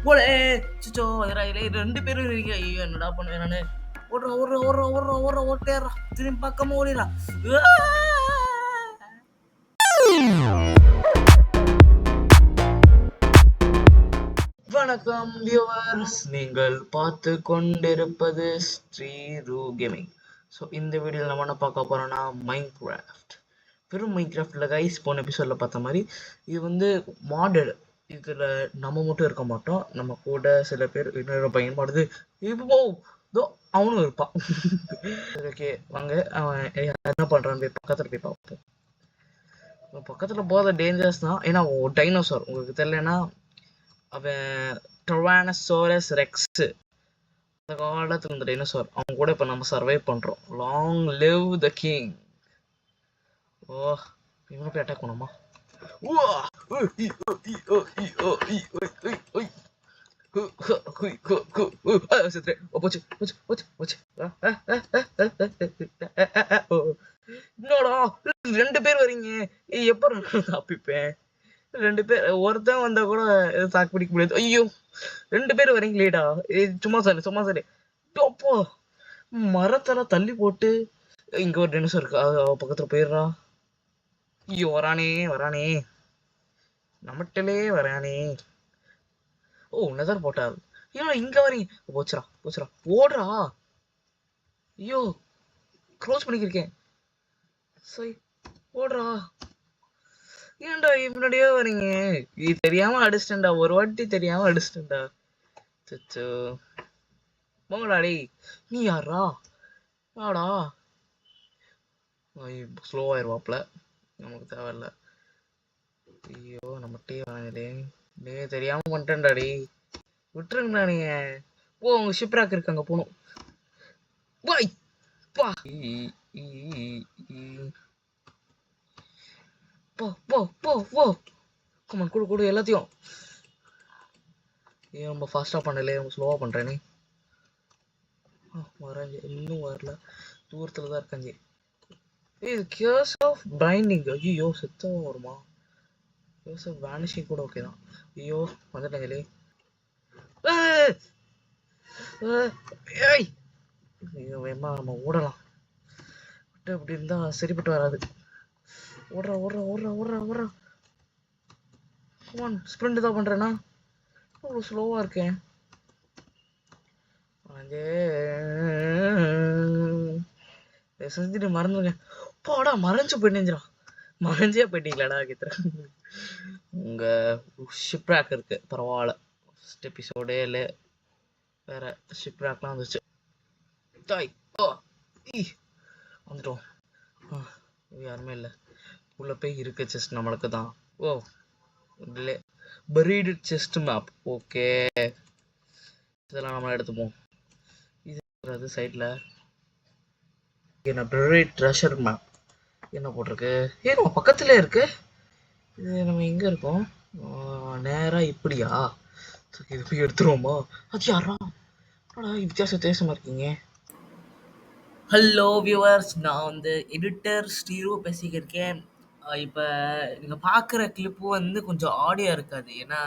போலே சிச்சோ அதிராயிலே 2 பேரும் இருக்கீங்க. ஐயோ என்னடா பண்ணுவேன் நானு. ஓட்டேறா திரும்பி பக்கமா ஓடிடா. வணக்கம் வியூவர்ஸ், நீங்கள் பார்த்து கொண்டிருப்பது ஸ்ரீரு கேமிங். ஸோ இந்த வீடியோவில் நம்ம என்ன பார்க்க போகிறோன்னா மைன்கிராஃப்ட். வெறும் மைன்கிராஃப்டில் கைஸ் போன எபிசோடில் பார்த்த மாதிரி இது வந்து மாடல். இதில் நம்ம மட்டும் இருக்க மாட்டோம், நம்ம கூட சில பேர் இன்னொரு பையன் பாடுது இப்போ தோ அவனும் இருப்பான். ஓகே வாங்க, அவன் என்ன பண்ணுறான்னு போய் பக்கத்தில் போய் பார்ப்போம். பக்கத்தில் போகாத டேஞ்சர்ஸ் தான், ஏன்னா டைனோசார் உங்களுக்கு தெரியலன்னா அவன் ட்ரவானோசாரஸ் ரெக்ஸ், அந்த காலத்தில் இருந்த டைனோசார். அவங்க கூட இப்போ நம்ம சர்வை பண்ணுறோம். Long live the king. Oh இவனை போய் அட்டாக் பண்ணுமா? என்னடா 2 பேர் வரீங்க, எப்ப தப்பிப்பேன்? 2 பேர், ஒருத்தன் வந்தா கூட தாக்கு பிடிக்க முடியாது. ஐயோ 2 பேர் வரீங்களேடா. சும்மா சரி அப்போ மரத்தெல்லாம் தள்ளி போட்டு இங்க ஒரு டைனோசர் இருக்கு, பக்கத்துல போயிடுறா. ஐயோ வரானே நம்மட்டலே வரானே. ஓ நெதர் போட்டால் ஏன் இங்க வரீங்க? போச்சுரா ஓடுறா. ஐயோ க்ளோஸ் பண்ணிக்கிருக்கேன். சரி ஓடுறா. ஏன்டா முன்னாடியே வரீங்க? தெரியாம அடிச்சிட்டேன்டா, ஒரு வாட்டி தெரியாம அடிச்சிட்டேன்டா. சச்சோ போங்கடாடி. நீ யாரா? ஆடா ஸ்லோவாயிருவாப்ல, நமக்கு தேவையில்ல. ஐயோ நம்ம டீ வாங்கிடே. டே தெரியாம பண்ணிட்டேன்டாடி, விட்டுருங்கண்ணா நீங்க. ஓ உங்க ஷிப்ராக் இருக்கு, அங்க போகணும். பாய் பா போ கமான் கொடு எல்லாத்தையும். ஏன் ரொம்ப ஃபாஸ்டா பண்ணல, ரொம்ப ஸ்லோவா பண்றேனே. வரேன், இன்னும் வரல, தூரத்துல தான் இருக்காங்க. இது கியர்ஸ் ஆஃப் பைண்டிங். ஐயோ செத்தவன் வருமா? கியர்ஸ் ஆஃப் வேனிஷிங் கூட ஓகே தான். ஐயோ வந்துட்டாங்களே. ஏய் ஐயோ வேமா நம்ம ஓடலாம். விட்டு இப்படி இருந்தா சரிப்பட்டு வராது. ஓடுறா. கமான் ஸ்ப்ரிண்ட் தான் பண்றேன்னா அவ்வளோ ஸ்லோவா இருக்கேன். செஞ்சுட்டு மறந்துருங்க. போடா மறைஞ்சே போயிட்டீங்களாடா கிட்ட. உங்க ஷிப்ராக் இருக்கு பரவாயில்ல. ஃபர்ஸ்ட் எபிசோடே இல்ல, வேற ஷிப்ராக்லாம் வந்துச்சு. தாய் வந்துட்டோம். யாருமே இல்லை உள்ள போய் இருக்கு. செஸ்ட் நம்மளுக்கு தான். Oh delay buried chest map. Okay இதெல்லாம் நம்ம எடுத்துப்போம். இது சைட்ல என்ன பரீட் ட்ரெஷர் மேப் என்ன போட்டிருக்கு? ஏன் நம்ம பக்கத்துல இருக்கு. இது நம்ம எங்க இருக்கோம்? நேரா இப்படியா? இது போய் எடுத்துருவோமா? அது யாரா? வித்தியாசமா இருக்கீங்க. ஹலோ வியூவர்ஸ், நான் வந்து எடிட்டர் ஸ்ரீரு பேசிக்கிருக்கேன். இப்போ நீங்கள் பார்க்குற கிளிப்பு வந்து கொஞ்சம் ஆடியோ இருக்காது, ஏன்னா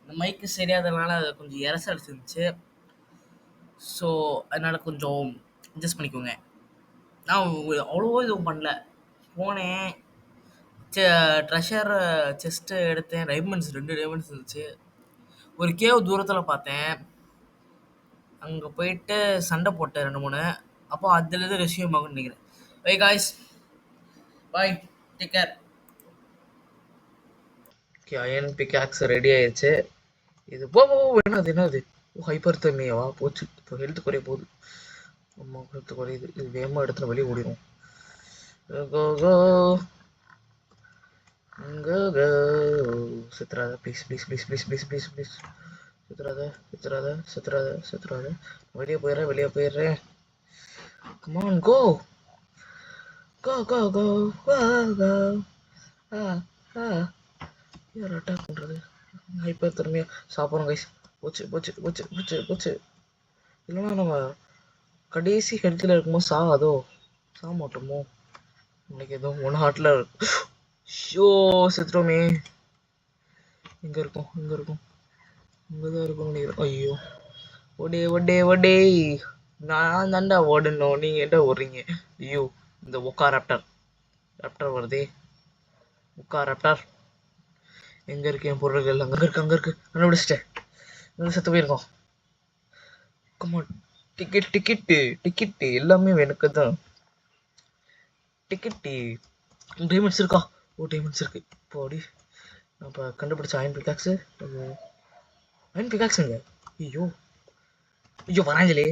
இந்த மைக்கு சரியாதனால அது கொஞ்சம் எரசல் இருந்துச்சு. ஸோ அதனால் கொஞ்சம் அட்ஜஸ்ட் பண்ணிக்கோங்க. நான் அவ்வளோவா எதுவும் பண்ணல. போனேன், ட்ரெஷர் செஸ்ட்டு எடுத்தேன். டைமண்ட்ஸ் 2 டைமண்ட்ஸ் இருந்துச்சு. ஒரு கேவ் தூரத்தில் பார்த்தேன், அங்கே போயிட்டு சண்டை போட்டேன் 2-3. அப்போ அதுலேருந்து ரெஸ்யூம் ஆகும்னு நினைக்கிறேன். Bye guys, bye, take care. Okay iron pickaxe ready ஆயிடுச்சு. இது என்னது ஹைப்பர் தெர்மியாவா? போச்சு, இப்போ ஹெல்த் குறைய போகுது. அம்மா ஹெல்த் குறையுது. இது வேகமாக எடுத்துட்டு வெளியே ஓடிடும். செத்துறாத ப்ளீஸ். செத்துறாத. வெளியே போயிடுறேன். Come on, go. யார் அட்டாக் பண்றது? ஹைப்பர் தெர்மியா சாப்பிட்றோம் கைஸ். போச்சு. இல்லைன்னா நம்ம கடைசி ஹெல்த்தில் இருக்கும்போது சாக மாட்டோமோ? இன்னைக்கு ஏதோ 1 ஹார்ட்ல ஷோ செத்துட்டோமே. எங்க இருக்கும்? இங்கதான் இருக்கும்னு நினைக்கிறேன். ஐயோ ஒடே ஒடே ஒடே, நான் தாண்டா ஓடணும், நீங்க என்ன ஓடுறீங்க? ஐயோ இந்த ஒக்கா ராப்டர், ராப்டர் வருதே, ஒக்கா ராப்டர் எங்க இருக்கு? என் பொருள்கள் அங்க இருக்கு, அங்க இருக்கு, கண்டுபிடிச்சிட்டேன். இங்க செத்து போயிருக்கோம். கமான், டிக்கெட் டிக்கெட்டு டிக்கெட்டு எல்லாமே எனக்கு தான். டிக்கெட்டு டைமண்ட்ஸ் இருக்கா? ஓ டைமண்ட்ஸ் இருக்கு. போடி அப்போ கண்டுபிடிச்ச அயன் பிகாக்ஸு. அயன் பிகாக்ஸுங்க. ஐயோ ஐயோ வராங்களே,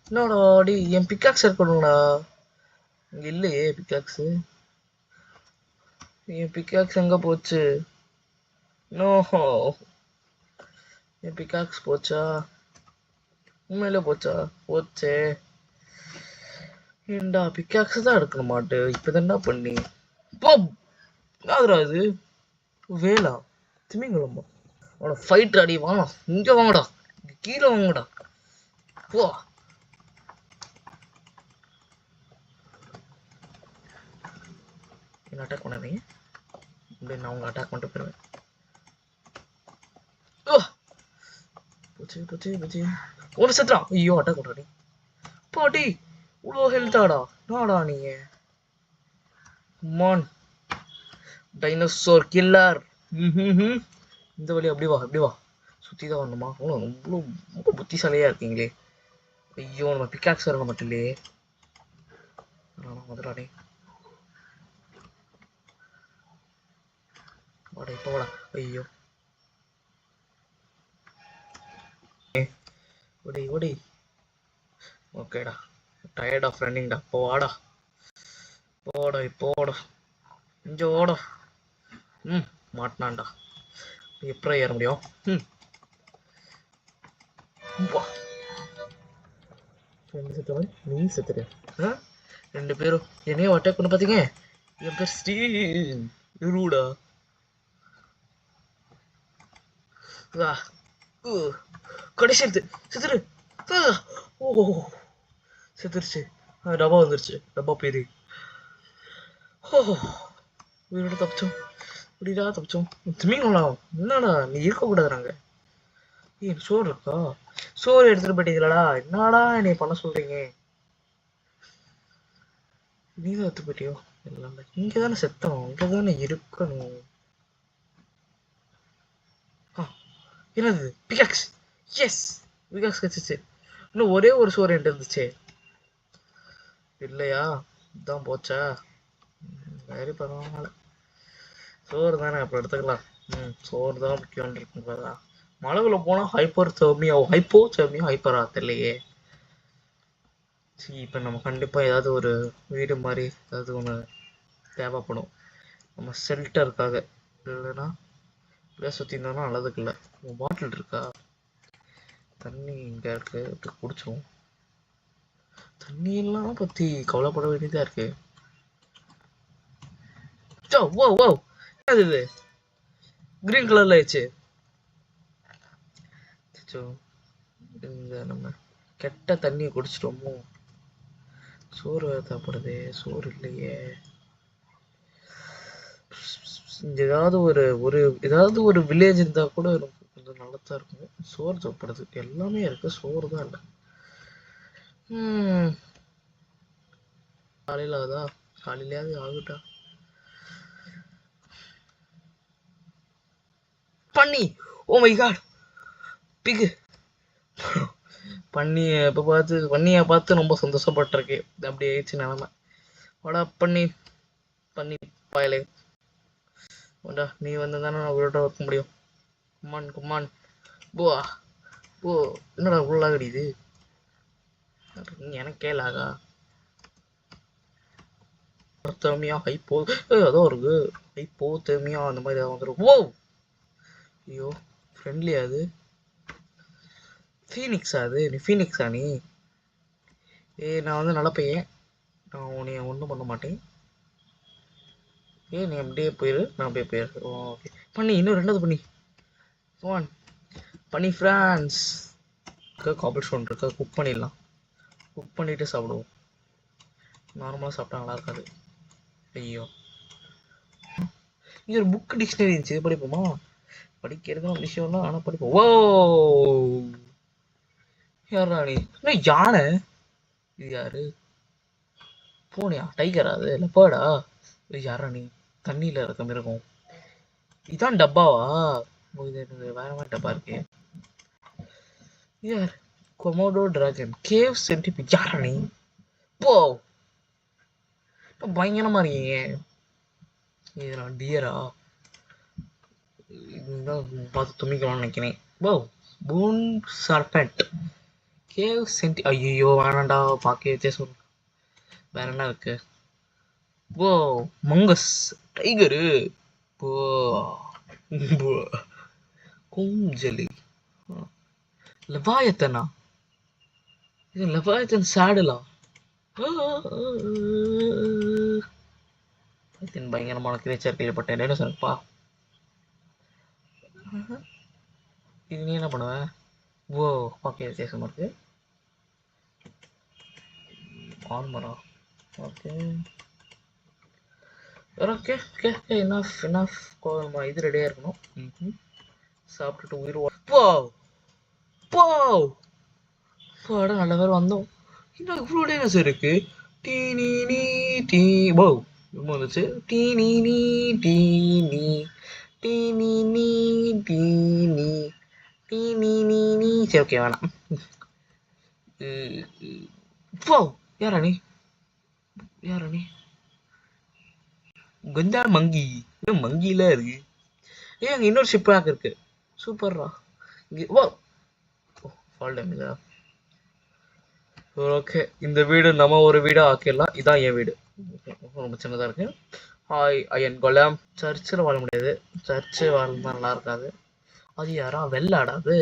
என்னடா டி என் பிகாக்ஸ் இருக்கணும்டா. இங்கே இல்லையே பிகாக்ஸு. என் பிகாக்ஸ் எங்கே போச்சு? நோ, என் பிகாக்ஸ் போச்சா? உண்மையில போச்சா? போச்சே. ஏண்டா பிகாக்ஸ் தான் எடுக்க மாட்டே இப்போதான்டா பண்ணி. போ யாதுரா இது? வேலா திமிங்கலம்மா, அவனை ஃபைட் அடி வாங்க. இங்கே வாங்கடா, கீழே வாங்கடா. போ என்ன அட்டாக் பண்ணாதீங்க, இப்படி நான் உங்களை அட்டாக் பண்ணிட்டு போயிடுவேன். போச்சு போச்சு போச்சு, ஒரு செத்துறான். ஐயோ அட்டாக் பண்ணுறா நீ பாட்டி, இவ்வளோ ஹெல்த்தாடா, நாடா நீங்க. மான் டைனோசோர் கில்லர். இந்த வழி அப்படி வா, அப்படி வா, சுற்றி தான் வரணுமா? ரொம்ப ரொம்ப புத்திசாலியாக இருக்கீங்களே. ஐயோ நம்ம பிக்காக்ஸ் வரணும் மட்டும் இல்லையே. மதுராடே வாடா, இப்போ வாடா. ஐயோ ஓடி ஓடி. ஓகேடா, டயர்ட் ஆஃப் ரன்னிங்டா. இப்போ வாடா, போடா இப்போடா, இங்கே ஓடா. மாட்டினான்டா, எப்படி ஏற முடியும்? வா, செத்துறேன் நீ செத்துரு. ரெண்டு பேரும் என்னையும் அட்டாக் பண்ண பார்த்தீங்க. என் பேர் ஸ்டீவ் இருடா. கடைசி எடுத்து செத்துரு. ஓ செத்துருச்சு. டப்பா வந்துருச்சு, டப்பா பேரு. உயிரோட தப்பிச்சோம், இப்படிடா தப்பிச்சோம். திமிங்களா என்னடா நீ இருக்கக்கூடாதுறாங்க. ஏன் சோறு இருக்கா? சோறு எடுத்துட்டு போயிட்டீங்களா? என்னடா என்னை பண்ண சொல்றீங்க? நீதான் எடுத்து போயிட்டியோ? இல்லை இங்கே தானே செத்தோம், இங்கே தானே இருக்கணும். என்னது பிகாக்ஸ்? எஸ், பிகாக்ஸ் கிடைச்சிச்சு. இன்னும் ஒரே ஒரு சோறு என்கிட்ட இருந்துச்சு இல்லையா? இதான் போச்சா? சரி பரவாயில்ல, சோறு தானே அப்புறம் எடுத்துக்கலாம். சோறு தான் முக்கியம் இருக்குங்களா? மழைக்குள்ள போனால் ஹைப்பர் தெர்மியா, ஹைப்போ தெர்மியா, ஹைப்பரா தெரியலையே. சரி இப்போ நம்ம கண்டிப்பாக ஏதாவது ஒரு வீடு மாதிரி ஏதாவது ஒன்று தேவைப்படும் நம்ம ஷெல்டருக்காக. இல்லைன்னா இப்படியே சுற்றி இருந்தோம்னா நல்லதுக்கு இல்லை. பாட்டில் இருக்கா? தண்ணி இங்கே இருக்கு, குடிச்சோம். தண்ணியெல்லாம் பற்றி கவலைப்பட வேண்டியதாக இருக்கு. ஓ ஓ என்னது இது கிரீன் கலர்ல ஆயிடுச்சு? இந்த நம்ம கெட்ட தண்ணியை குடிச்சிட்டோமோ? சோறு தேவைப்படுது, சோறு இல்லையே. ஏதாவது ஒரு ஒரு ஏதாவது ஒரு வில்லேஜ் இருந்தா கூட கொஞ்சம் நல்லதா இருக்கும். சோறு தேவைப்படுது, எல்லாமே இருக்கு, சோறு தான் இல்லை. காலையில் ஆகுதா? காலையிலேயாவது ஆகுட்டா. பண்ணி, ஓ மை காட், பிகு. பண்ணியை பார்த்து ரொம்ப சந்தோஷப்பட்டிருக்கு. அப்படி ஆயிடுச்சு நிலமை. வாடா பண்ணி, பண்ணி பாயலே வாடா. நீ வந்து தானே நான் உயிரோட வைக்க முடியும். கும்மான் கும்மான் போவா. ஓ என்னடா உள்ளா கடிது? எனக்கே லாகா. தெர்மியா ஹைப்போ ஏதோ இருக்கு, ஹைப்போ தெர்மியா அந்த மாதிரி ஏதாவது வந்துடும். ஓ ஐயோ ஃப்ரெண்ட்லியா அது? ஃபீனிக்ஸா அது? நீ ஃபீனிக்ஸா நீ? நான் வந்து நல்ல பையன், நான் உன்னை ஒன்றும் பண்ண மாட்டேன். நீ அப்படியே போயிரு, நான் அப்படியே போயிரு. ஓகே பண்ணி, இன்னும் ரெண்டாவது பண்ணி. ஒன் பண்ணி ஃப்ரான்ஸ் காப்பர் ஸ்டோன் இருக்கா? குக் பண்ணிடலாம், குக் பண்ணிட்டு சாப்பிடுவோம். நார்மலாக சாப்பிட்டா நல்லா இருக்காது. ஐயோ இங்கே ஒரு புக் டிக்ஷனரி இருந்துச்சு, படிப்போமா? படிக்கிறதுன்னு விஷயம் தான், ஆனால் படிப்போம். ஓ யாரா நீ? என்ன யானை? இது யாரு? பூனையா? டைகரா? அது லெப்பர்டா? இது யாரா நீ? தண்ணியில இருக்க மிருகம். இதான் டப்பாவா? ஓ, இது வேற மாதிரி டப்பா இருக்கு. யார்? Komodo dragon cave centipede. யாரா நீ? போ, பயங்கரமா இருக்கீங்க. இது நான் டியரா? இதுதான் பார்த்து துணிக்கலாம்னு நினைக்கிறேன். ஓ, பூன் சர்பெண்ட் கேவ் சென்டி. ஐயோ வேணாண்டா, பார்க்க வித்தியாசம். வேற என்ன இருக்கு? ஓ, மங்கஸ் டைகரு. ஓ, குஞ்சலி. லெவாயத்தனா? இது லெவாயத்தன் சேடலா? பயங்கரமான கிரேச்சர் கேள்விப்பட்டேன். என்ன சார்ப்பா? இது நீ என்ன பண்ணுவ? ஓ, ஓகே, வித்தியாசமா இருக்கு. ஆர்மரா? Okay okay okay okay, enough enough. இது ரெடியாக இருக்கணும். சாப்பிட்டுட்டு உயிர் போ போ. போட நல்ல பேர் வந்தோம். இன்னும் இவ்வளோ டேனஸ் இருக்கு. டீ நீ நீ டீ. போ வந்துச்சு. டீ நீ நீ டீ நீ டீ நீ நீ டீ நீ டீ நீ நீ நீ. சரி ஓகே வேணாம். போ. யாரா நீ? யாரா நீ? கஞ்சா மங்கி. இன்னும் மங்கிலாம் இருக்கு. ஏன் அங்கே இன்னொரு ஷிப் பேக் இருக்கு. சூப்பர்ரா. இங்கே வா. ஃபால் டேமேஜா? ஓகே, இந்த வீடு நம்ம ஒரு வீடா ஆக்கிடலாம். இதான் என் வீடு. ரொம்ப சின்னதாக இருக்கு. ஹாய் ஐயன் கொலாம். சர்ச்சில் வாழ முடியாது. சர்ச்சு வாழ்ந்தா நல்லா இருக்காது. அது யாரா? வெள்ளாடாது?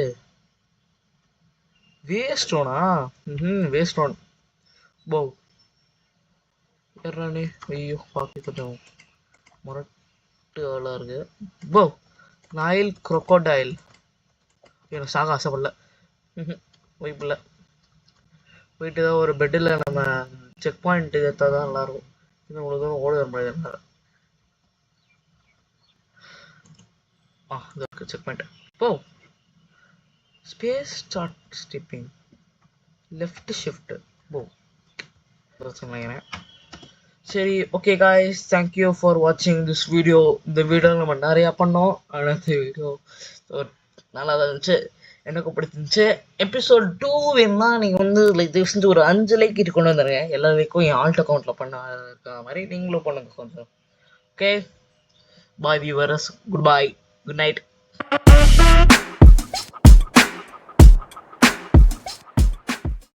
வேஸ்டோனா? வேஸ்டோன். போ ஏறானே. ஐயோ, பார்க்க கொஞ்சம் முரட்டு ஆளாக இருக்கு. போ நைல் குரோக்கோடைல். எனக்கு சாக ஆசைப்படல. வைப்பில்லை. போயிட்டு தான் ஒரு பெட்டில் நம்ம செக் பாயிண்ட் எடுத்தால் தான் நல்லாயிருக்கும். இன்னும் இவ்வளோ தூரம் ஓட வர முடியாது. இதற்கு செக் பாயிண்ட். போ. Space start stepping left shift. போ பிரச்சனை. சரி ஓகே காய்ஸ், தேங்க்யூ ஃபார் வாட்சிங் திஸ் வீடியோ. இந்த வீடியோ நம்ம நிறையா பண்ணோம். ஆனால் இந்த வீடியோ நல்லா தான் இருந்துச்சு, எனக்கு பிடிச்சிருந்துச்சு. எபிசோட் 2 வேணும்னா நீங்கள் வந்து தயவு செஞ்சு ஒரு 5 லைக் கிட்ட கொண்டு வந்துடுங்க. எல்லா லைக்கும் என் ஆல்ட் அக்கௌண்ட்டில் பண்ண இருக்கிற மாதிரி நீங்களும் பண்ணுங்க கொஞ்சம். ஓகே பாய் வியூவர்ஸ், குட் பாய், குட் நைட்.